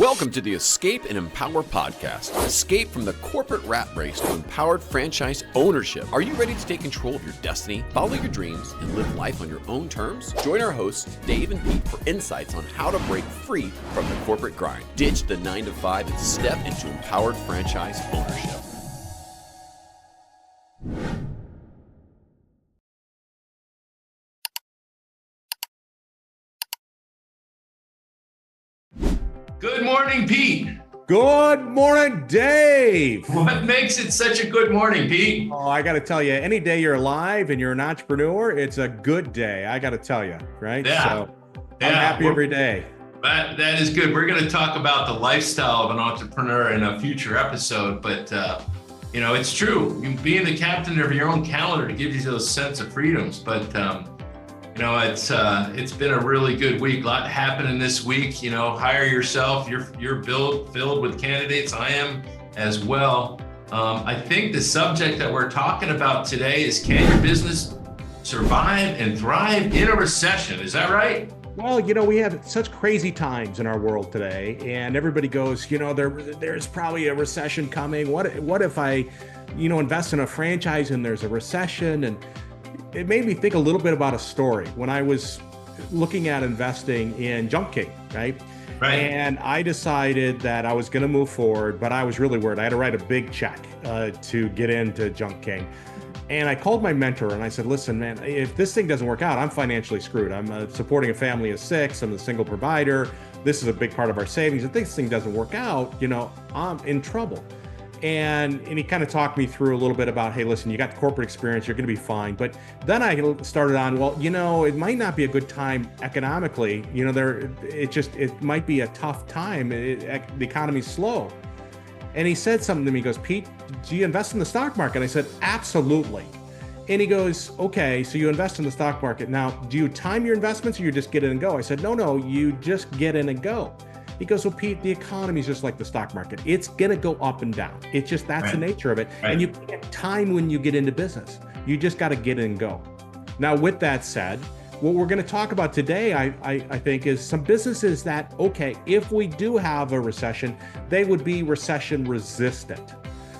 Welcome to the Escape and Empower podcast. Escape from the corporate rat race to empowered franchise ownership. Are you ready to take control of your destiny, follow your dreams, and live life on your own terms? Join our hosts, Dave and Pete, for insights on how to break free from the corporate grind, ditch the 9-to-5, and step into empowered franchise ownership. Good morning, Pete. Good morning, Dave. What makes it such a good morning, Pete? Oh, I got to tell you, any day you're alive and you're an entrepreneur, it's a good day. I got to tell you, right? Yeah. So I'm happy every day. That is good. We're going to talk about the lifestyle of an entrepreneur in a future episode, but it's true. Being the captain of your own calendar gives you those sense of freedoms, but it's been a really good week. A lot happening this week. Hire yourself. You're filled with candidates. I am as well. I think the subject that we're talking about today is, can your business survive and thrive in a recession? Is that right? Well, we have such crazy times in our world today, and everybody goes, there's probably a recession coming. What if I, invest in a franchise and there's a recession? And it made me think a little bit about a story when I was looking at investing in Junk King, right? Right. And I decided that I was going to move forward, but I was really worried. I had to write a big check to get into Junk King. And I called my mentor and I said, listen, man, if this thing doesn't work out, I'm financially screwed. I'm supporting a family of 6. I'm the single provider. This is a big part of our savings. If this thing doesn't work out, I'm in trouble. And he kind of talked me through a little bit about, hey, listen, you got the corporate experience, you're going to be fine. But then I started on, it might not be a good time economically. It might be a tough time. The economy's slow. And he said something to me. He goes, Pete, do you invest in the stock market? I said, absolutely. And he goes, okay, so you invest in the stock market. Now, do you time your investments or you just get in and go? I said, no, you just get in and go. He goes, well, Pete, the economy is just like the stock market. It's going to go up and down. It's just, that's right. The nature of it. Right. And you can't time when you get into business. You just got to get in and go. Now, with that said, what we're going to talk about today, I think, is some businesses that, okay, if we do have a recession, they would be recession resistant,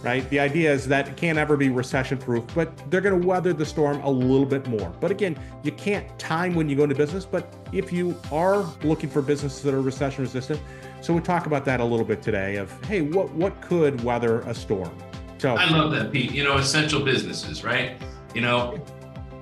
right? The idea is that it can't ever be recession-proof, but they're going to weather the storm a little bit more. But again, you can't time when you go into business, but if you are looking for businesses that are recession resistant, so we'll talk about that a little bit today of, hey, what could weather a storm? So I love that, Pete. Essential businesses, right?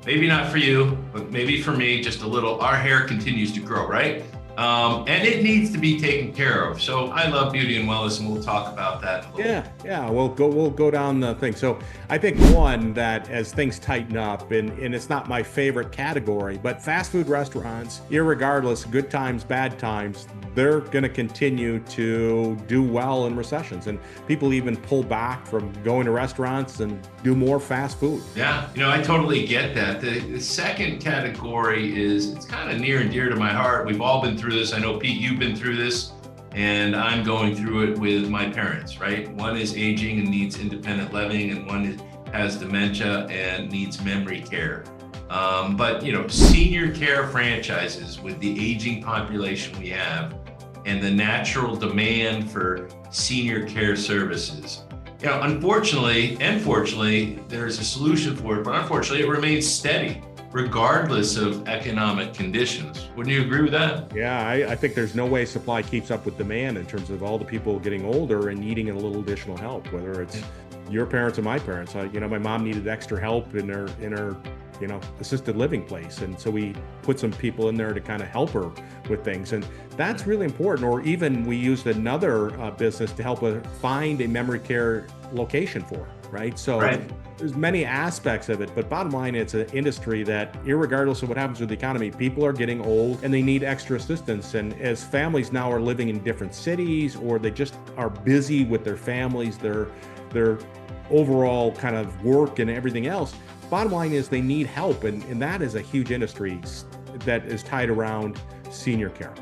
Maybe not for you, but maybe for me, just a little. Our hair continues to grow, right? And it needs to be taken care of. So I love beauty and wellness, and we'll talk about that. Yeah. We'll go down the thing. So I think one that as things tighten up, and it's not my favorite category, but fast food restaurants, irregardless, good times, bad times, they're going to continue to do well in recessions. And people even pull back from going to restaurants and do more fast food. Yeah, I totally get that. The second category is, it's kind of near and dear to my heart. We've all been through this. I know, Pete, you've been through this, and I'm going through it with my parents, right? One is aging and needs independent living, and one has dementia and needs memory care. But senior care franchises, with the aging population we have and the natural demand for senior care services, unfortunately and fortunately, there's a solution for it, but unfortunately it remains steady regardless of economic conditions. Wouldn't you agree with that? Yeah, I think there's no way supply keeps up with demand in terms of all the people getting older and needing a little additional help, whether it's your parents or my parents. My mom needed extra help in her assisted living place. And so we put some people in there to kind of help her with things. And that's really important. Or even we used another business to help her find a memory care location for her, right? So there's many aspects of it, but bottom line, it's an industry that, irregardless of what happens with the economy, people are getting old and they need extra assistance. And as families now are living in different cities, or they just are busy with their families, their overall kind of work and everything else, bottom line is they need help, and that is a huge industry that is tied around senior care.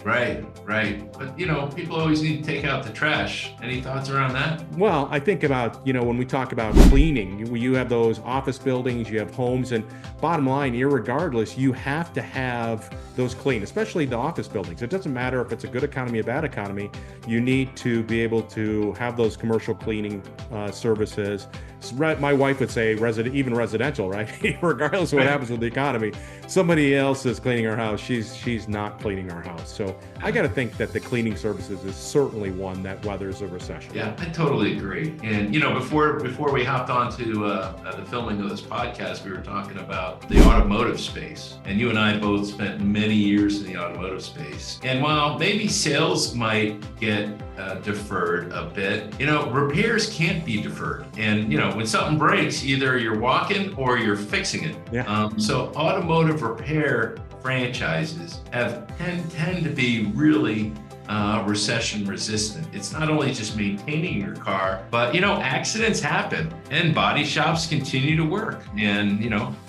Right, right. But people always need to take out the trash. Any thoughts around that? Well, I think about, when we talk about cleaning, you have those office buildings, you have homes, and bottom line, irregardless, you have to have those clean, especially the office buildings. It doesn't matter if it's a good economy or bad economy, you need to be able to have those commercial cleaning services. My wife would say even residential, right? Regardless of what happens with the economy, somebody else is cleaning our house. She's not cleaning our house. So I got to think that the cleaning services is certainly one that weathers a recession. Yeah, I totally agree. And before we hopped on to the filming of this podcast, we were talking about the automotive space. And you and I both spent many years in the automotive space. And while maybe sales might get deferred a bit, repairs can't be deferred. And when something breaks, either you're walking or you're fixing it. Yeah. So automotive repair franchises tend to be really recession resistant. It's not only just maintaining your car, but accidents happen and body shops continue to work, and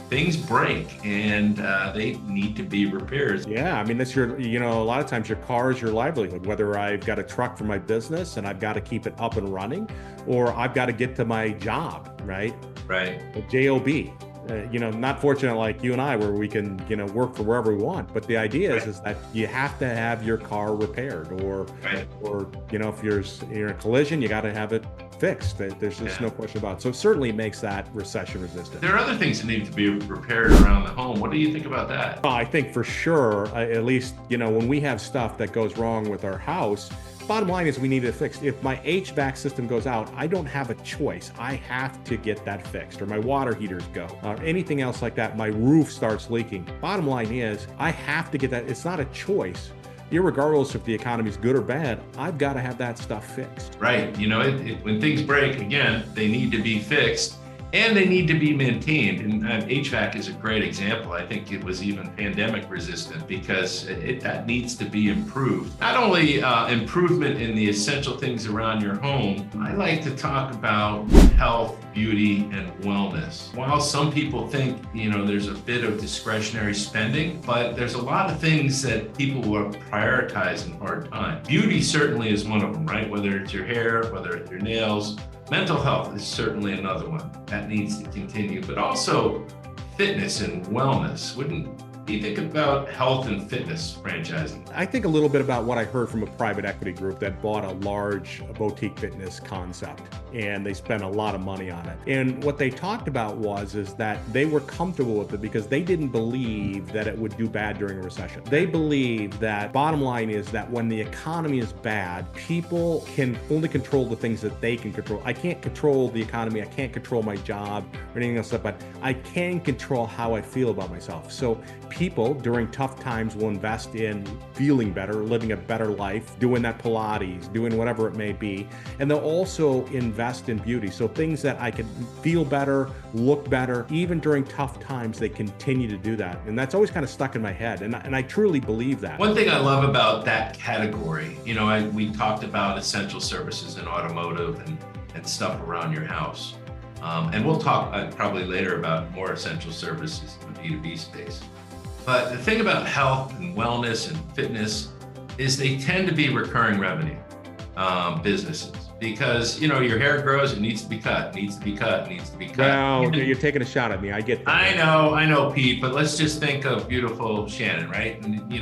things break and they need to be repaired. Yeah, I mean, that's a lot of times your car is your livelihood, whether I've got a truck for my business and I've got to keep it up and running, or I've got to get to my job, right? Right. A JOB. Not fortunate like you and I, where we can, work for wherever we want. But the idea is that you have to have your car repaired, or if you're in a collision, you got to have it fixed. There's just no question about it. So it certainly makes that recession resistant. There are other things that need to be repaired around the home. What do you think about that? Well, I think for sure, at least, when we have stuff that goes wrong with our house, bottom line is we need it fixed. If my HVAC system goes out, I don't have a choice. I have to get that fixed, or my water heaters go, or anything else like that. My roof starts leaking. Bottom line is I have to get that. It's not a choice. Irregardless if the economy is good or bad, I've got to have that stuff fixed. Right. When things break, again, they need to be fixed. And they need to be maintained. And HVAC is a great example. I think it was even pandemic resistant because that needs to be improved. Not only improvement in the essential things around your home, I like to talk about health, beauty, and wellness. While some people think, there's a bit of discretionary spending, but there's a lot of things that people will prioritize in hard times. Beauty certainly is one of them, right? Whether it's your hair, whether it's your nails. Mental health is certainly another one that needs to continue, but also fitness and wellness. Do you think about health and fitness franchising? I think a little bit about what I heard from a private equity group that bought a large boutique fitness concept, and they spent a lot of money on it. And what they talked about is that they were comfortable with it because they didn't believe that it would do bad during a recession. They believe that bottom line is that when the economy is bad, people can only control the things that they can control. I can't control the economy. I can't control my job or anything else, but I can control how I feel about myself. So people during tough times will invest in feeling better, living a better life, doing that Pilates, doing whatever it may be. And they'll also invest in beauty. So things that I can feel better, look better, even during tough times, they continue to do that. And that's always kind of stuck in my head. And I truly believe that. One thing I love about that category, we talked about essential services in automotive and stuff around your house. And we'll talk probably later about more essential services in the B2B space. But the thing about health and wellness and fitness is they tend to be recurring revenue businesses because, your hair grows, it needs to be cut, needs to be cut, needs to be cut. Well, you're taking a shot at me. I get that. I know, Pete, but let's just think of beautiful Shannon, right? And,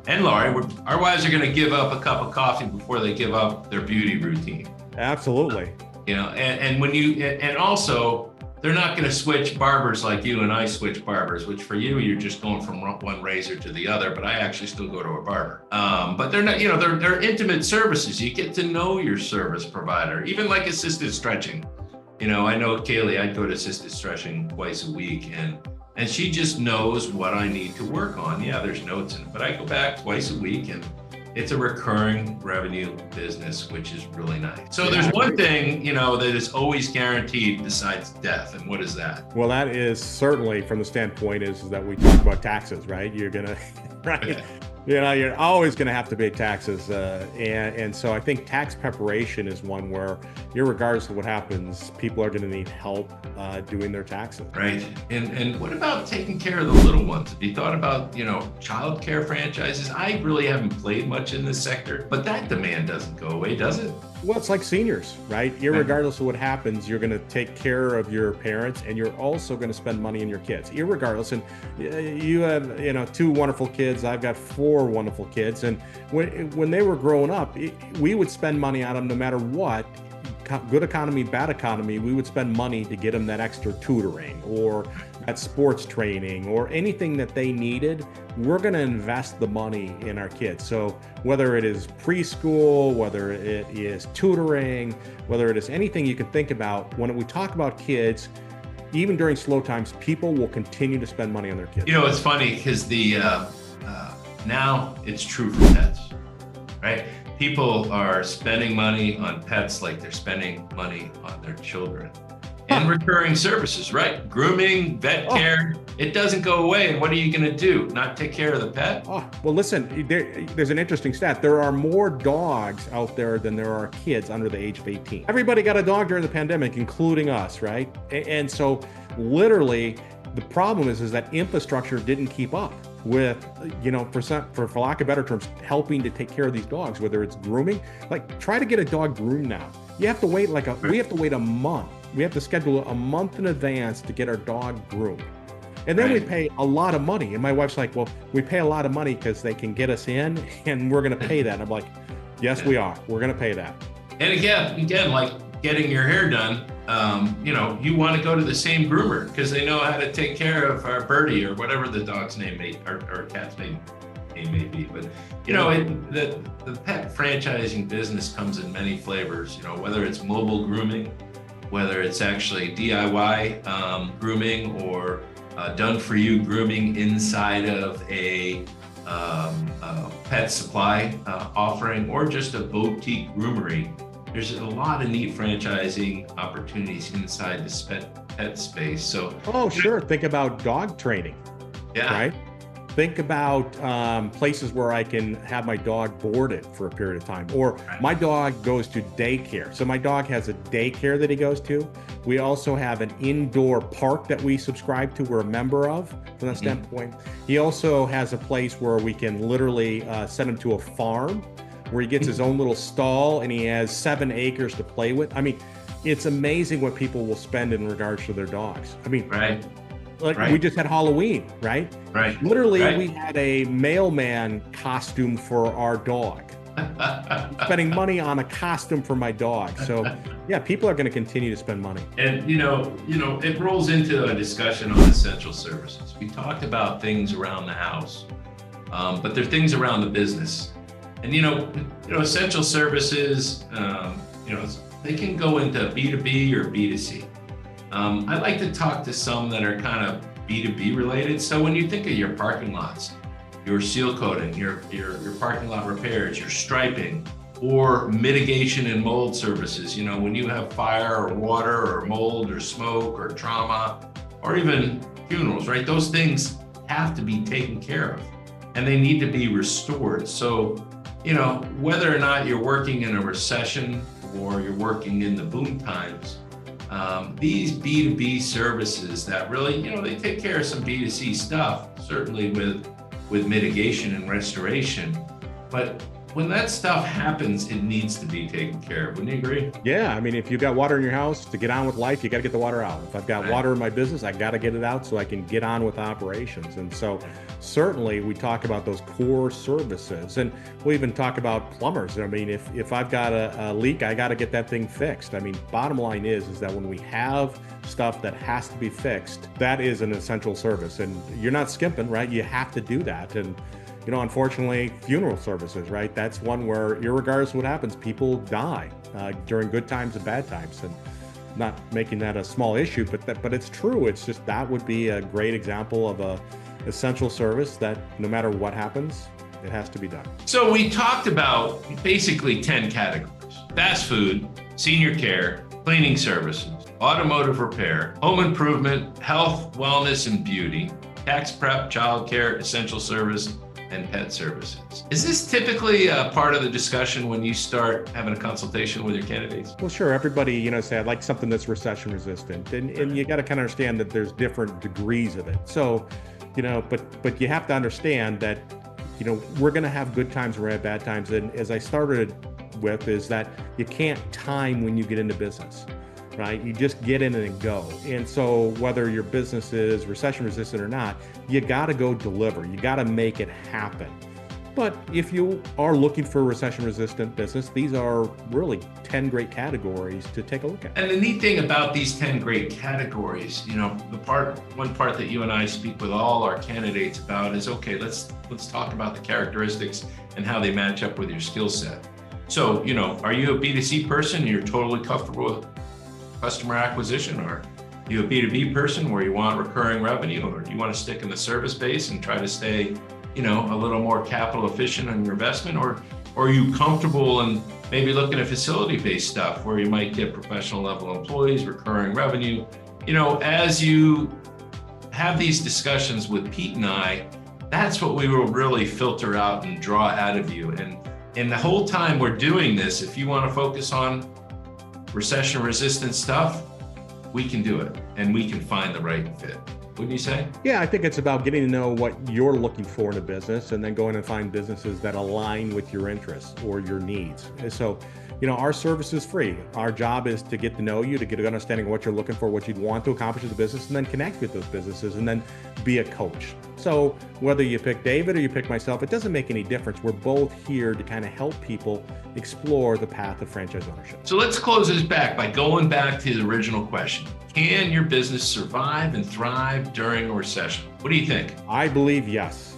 and Laurie, our wives are going to give up a cup of coffee before they give up their beauty routine. Absolutely. And also, they're not going to switch barbers like you and I switch barbers, which for you, you're just going from one razor to the other, but I actually still go to a barber. But they're not, they're intimate services. You get to know your service provider, even like assisted stretching. I know Kaylee, I go to assisted stretching twice a week and she just knows what I need to work on. Yeah, there's notes in it, but I go back twice a week and it's a recurring revenue business, which is really nice. So there's one thing, that is always guaranteed besides death. And what is that? Well, that is certainly from the standpoint is that we talk about taxes, right? You're going to, right? You're always going to have to pay taxes. And so I think tax preparation is one where, regardless of what happens, people are going to need help doing their taxes. Right. And what about taking care of the little ones? Have you thought about, childcare franchises? I really haven't played much in this sector, but that demand doesn't go away, does it? Well, it's like seniors, right? Irregardless of what happens, you're going to take care of your parents, and you're also going to spend money on your kids, irregardless. And you have, 2 wonderful kids. I've got 4 wonderful kids. And when they were growing up, we would spend money on them no matter what. Good economy, bad economy, we would spend money to get them that extra tutoring or that sports training or anything that they needed. We're going to invest the money in our kids. So whether it is preschool, whether it is tutoring, whether it is anything you can think about, when we talk about kids, even during slow times, people will continue to spend money on their kids. It's funny because now it's true for pets, right? People are spending money on pets like they're spending money on their children. And recurring services, right? Grooming, vet care, it doesn't go away. And what are you going to do? Not take care of the pet? Oh, well, listen, there's an interesting stat. There are more dogs out there than there are kids under the age of 18. Everybody got a dog during the pandemic, including us, right? And so literally the problem is that infrastructure didn't keep up with, for lack of better terms, helping to take care of these dogs, whether it's grooming. Like, try to get a dog groomed now. You have to wait we have to wait a month. We have to schedule a month in advance to get our dog groomed. And then we pay a lot of money. And my wife's like, well, we pay a lot of money because they can get us in and we're going to pay that. And I'm like, yes, we are. We're going to pay that. And again, like getting your hair done, you want to go to the same groomer because they know how to take care of our Birdie or whatever the dog's name or cat's name may be. But, the pet franchising business comes in many flavors, whether it's mobile grooming, whether it's actually DIY grooming or done-for-you grooming inside of a pet supply offering or just a boutique groomery. There's a lot of neat franchising opportunities inside the pet space. So, sure. Think about dog training. Yeah. Right. Think about places where I can have my dog boarded for a period of time, or my dog goes to daycare. So my dog has a daycare that he goes to. We also have an indoor park that we subscribe to, we're a member of from that standpoint. He also has a place where we can literally send him to a farm where he gets his own little stall and he has 7 acres to play with. I mean, it's amazing what people will spend in regards to their dogs. I mean, we just had Halloween, right? Right. Literally, we had a mailman costume for our dog. Spending money on a costume for my dog. So, yeah, people are going to continue to spend money. And, it rolls into a discussion on essential services. We talked about things around the house, but there are things around the business. And, essential services, they can go into B2B or B2C. I like to talk to some that are kind of B2B related. So when you think of your parking lots, your seal coating, your parking lot repairs, your striping, or mitigation and mold services, when you have fire or water or mold or smoke or trauma, or even funerals, right? Those things have to be taken care of and they need to be restored. So, whether or not you're working in a recession or you're working in the boom times, these B2B services that really, they take care of some B2C stuff, certainly with mitigation and restoration. But when that stuff happens, it needs to be taken care of. Wouldn't you agree? Yeah. I mean, if you've got water in your house, to get on with life, you got to get the water out. If I've got water in my business, I got to get it out so I can get on with operations. And so certainly we talk about those core services, and we even talk about plumbers. I mean, if I've got a leak, I got to get that thing fixed. I mean, bottom line is that when we have stuff that has to be fixed, that is an essential service, and you're not skimping, right? You have to do that. And unfortunately, funeral services, right? That's one where, irregardless of what happens, people die during good times and bad times. And not making that a small issue, but it's true. It's just, that would be a great example of a essential service that no matter what happens, it has to be done. So we talked about basically 10 categories: fast food, senior care, cleaning services, automotive repair, home improvement, health, wellness, and beauty, tax prep, childcare, essential service, and pet services. Is this typically a part of the discussion when you start having a consultation with your candidates? Well, sure. Everybody, say I'd like something that's recession resistant, and you got to kind of understand that there's different degrees of it. So, but you have to understand that, we're going to have good times, we're going to have bad times. And as I started with, is that you can't time when you get into business, right? You just get in and go. And so whether your business is recession resistant or not, you got to go deliver. You got to make it happen. But if you are looking for a recession resistant business, these are really 10 great categories to take a look at. And the neat thing about these 10 great categories, one part that you and I speak with all our candidates about is, okay, let's talk about the characteristics and how they match up with your skill set. So, are you a B2C person and you're totally comfortable with customer acquisition, or are you a B2B person where you want recurring revenue, or do you want to stick in the service base and try to stay a little more capital efficient on your investment, or are you comfortable and maybe looking at facility-based stuff where you might get professional level employees, recurring revenue? As you have these discussions with Pete and I, that's what we will really filter out and draw out of you. And the whole time we're doing this, if you want to focus on recession-resistant stuff, we can do it, and we can find the right fit. Wouldn't you say? Yeah, I think it's about getting to know what you're looking for in a business and then going and find businesses that align with your interests or your needs. And so, our service is free. Our job is to get to know you, to get an understanding of what you're looking for, what you'd want to accomplish in the business, and then connect with those businesses and then be a coach. So whether you pick David or you pick myself, it doesn't make any difference. We're both here to kind of help people explore the path of franchise ownership. So let's close this back by going back to the original question. Can your business survive and thrive during a recession? What do you think? I believe yes.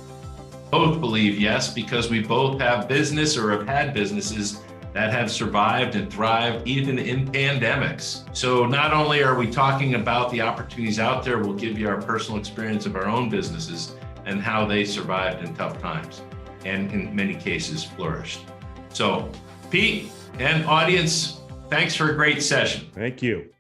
Both believe yes, because we both have business or have had businesses that have survived and thrived even in pandemics. So not only are we talking about the opportunities out there, we'll give you our personal experience of our own businesses and how they survived in tough times and in many cases flourished. So Pete and audience, thanks for a great session. Thank you.